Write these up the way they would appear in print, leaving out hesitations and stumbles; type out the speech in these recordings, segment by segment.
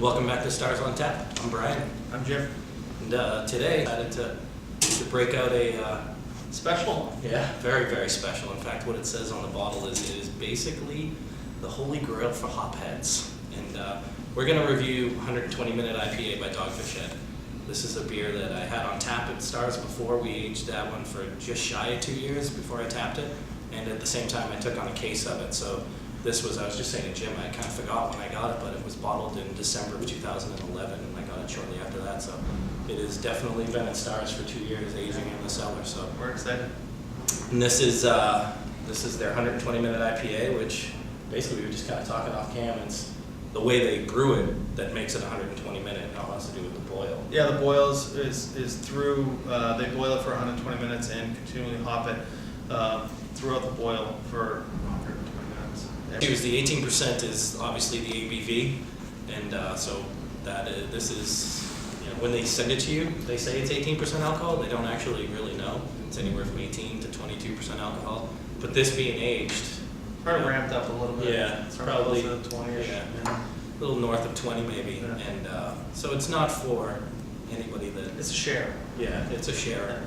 Welcome back to Stars on Tap. I'm Brian. I'm Jim. And today I decided to break out a Special one. yeah, very, very special. In fact, what it says on the bottle is it is basically the holy grail for hopheads. And we're going to review 120 Minute IPA by Dogfish Head. This is a beer that I had on tap at Stars before. We aged that one for just shy of 2 years before I tapped it. And at the same time, I took on a case of it. So this was, I was just saying to Jim, I kind of forgot when I got it, but it was bottled in December of 2011, and I got it shortly after that. So it has definitely been at Stars for 2 years, aging in the cellar. So We're excited. and this is their 120 Minute IPA, which basically we were just kind of talking off cam. It's the way they brew it that makes it 120 minute. It all has to do with the boil. Yeah, the boil is through, they boil it for 120 minutes and continually hop it throughout the boil for 120 minutes. Choose the 18% is obviously the ABV, and so that this is, you know, when they send it to you, they say it's 18% alcohol. They don't actually really know. It's anywhere from 18 to 22% alcohol. But this being aged, Probably ramped up a little bit. yeah, it's It's probably close to 20-ish. yeah, a little north of 20 maybe, Yeah. and so it's not for anybody that It's a share. yeah, it's a sharer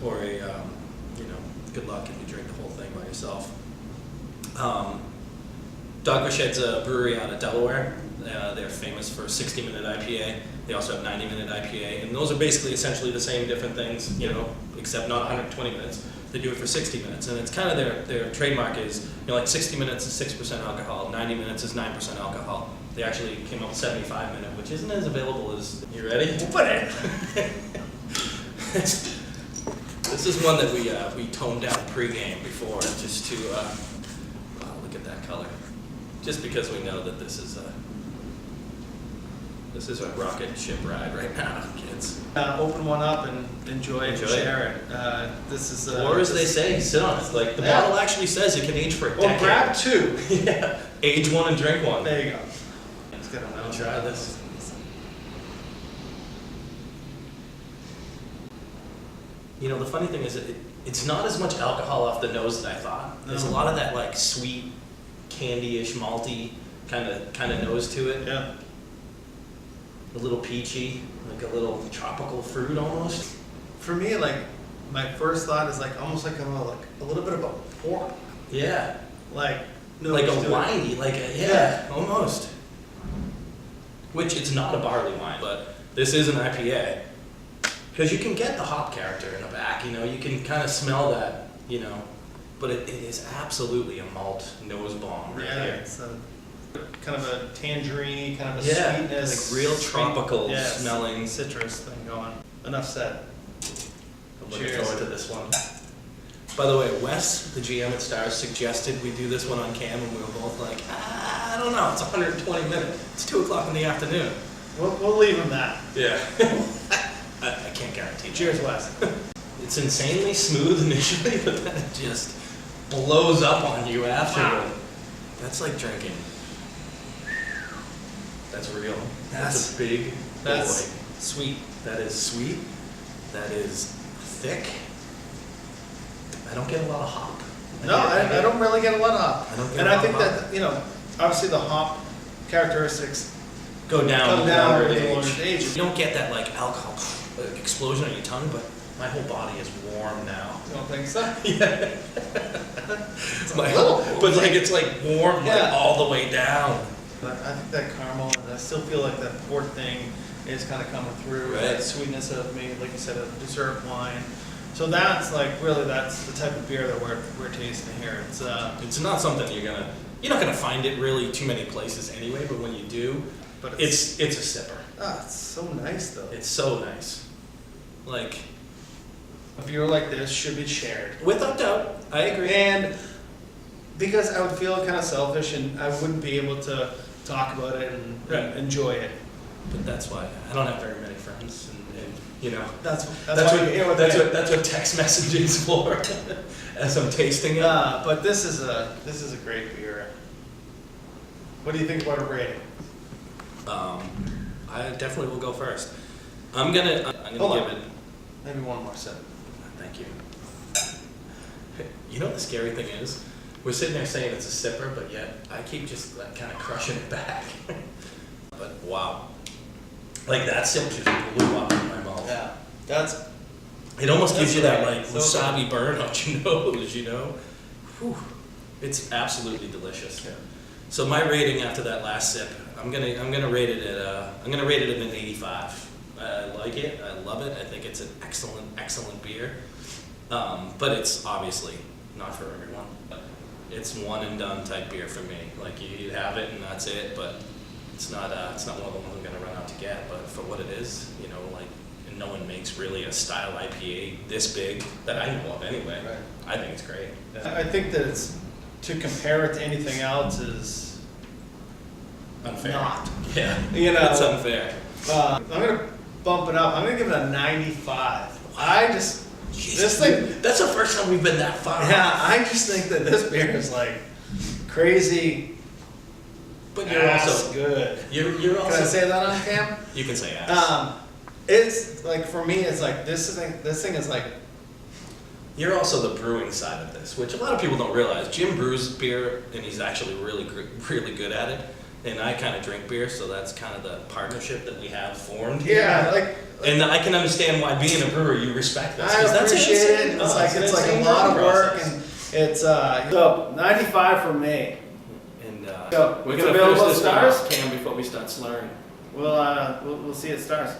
or a you know, good luck if you drink the whole thing by yourself. Dogfish Head's a brewery out of Delaware. They're famous for 60 Minute IPA. They also have 90 Minute IPA, and those are basically essentially the same different things, you know, except not 120 minutes. They do it for 60 minutes, and it's kind of their trademark is, you know, like 60 minutes is 6% alcohol, 90 minutes is 9% alcohol. They actually came up with 75 minute, which isn't as available as, you ready? Put it. This is one that we toned down pre-game before, just to wow, look at that color. Just because we know that this is a rocket ship ride right now, kids. Open one up and enjoy it, Enjoy share it. This is Or as they say, sit on it. Like the Yeah. bottle actually says it can age for a Well, decade. grab two. Yeah, age one and drink one. There you go. Let's get on I'll try this. You know, the funny thing is it's not as much alcohol off the nose that I thought. There's a No. lot of that like sweet, candy-ish, malty kind of nose to it. Yeah. A little peachy, like a little tropical fruit almost. For me, like my first thought is like almost like a little bit of a pork, Yeah, like like nose to a it. winey, like a, yeah, Yeah. almost. Which it's not a barley wine, but this is an IPA. Because you can get the hop character in the back, you know, you can kind of smell that, you know, but it is absolutely a malt nose bomb right Yeah, here. it's a kind of a tangerine, kind of a Yeah, sweetness, like real sweet- tropical yeah, smelling. citrus thing going. Enough said. I'm looking Cheers. forward to this one. By the way, Wes, the GM at Stars, suggested we do this one on cam, and we were both like, I don't know, it's 120 minutes. It's 2 o'clock in the afternoon. We'll leave him that. Yeah. I can't guarantee that. Cheers, Wes. It's insanely smooth initially, but then it just blows up on you afterward. Wow. That's like drinking. That's real. That's- That's a big That's boy. sweet. That is sweet. That is thick. I don't get a lot of hop. No, I don't really get a lot of hop. I don't get And a I lot think of hop. that, you know, obviously the hop characteristics Go down come with down longer with the age. longer age. You don't get that like alcohol explosion on your tongue, but my whole body is warm now. You don't think so? Yeah. It's a My- little. but like it's like warm like Yeah. all the way down. But I think that caramel, and I still feel like that port thing is kind of coming through. Right. That sweetness of maybe, like you said, a dessert wine. So that's like really that's the type of beer that we're tasting here. It's not something you're not gonna find it really too many places anyway, but when you do, but it's a sipper. it's so nice though. It's so nice. Like, A beer like this should be shared. without doubt, I agree. And because I would feel kind of selfish and I wouldn't be able to talk about it and Right. enjoy it. But that's why I don't have very many friends, and you know. That's That's why what, you're here with that's what text messaging is for. As I'm tasting it. But this is a great beer. What do you think about a rating? I definitely will go first. I'm gonna Hold give on. it. Maybe one more sip. Thank you. You know what the scary thing is? We're sitting there saying it's a sipper, but yet I keep just like kind of crushing it back. But wow, Like that sip just blew up in my mouth. Yeah, that's. It almost gives you that great. like So wasabi burn out your nose, you know? Whew. It's absolutely delicious. Yeah. So my rating after that last sip, I'm gonna rate it at an 85. I like it. I love it. I think it's an excellent beer. But it's obviously not for everyone. It's one and done type beer for me. Like you have it and that's it. But it's not one of the ones I'm gonna run out to get. But for what it is, you know, like. And no one makes really a style IPA this big that I know of anyway. Right. I think it's great. I think that it's, to compare it to anything else is Unfair. not. Yeah. You know, It's unfair. I'm gonna bump it up. I'm gonna give it a 95. I just this thing. That's the first time we've been that far. Yeah, I just think that this beer is like crazy. But you're also good. You're also. Can I say that on cam? You can say ass. It's like for me, it's like this thing is like. You're also the brewing side of this, which a lot of people don't realize. Jim brews beer, and he's actually really good at it. And I kind of drink beer, so that's kind of the partnership that we have formed here. Yeah, like. And I can understand why, being a brewer, you respect this. I 'cause that's appreciate insane. it. No, It's like an a insane lot of brewing work, process. and it's so 95 for me. And So, we're it's gonna available finish this at one Stars? off, Cam, before we start slurring. We'll see at Stars.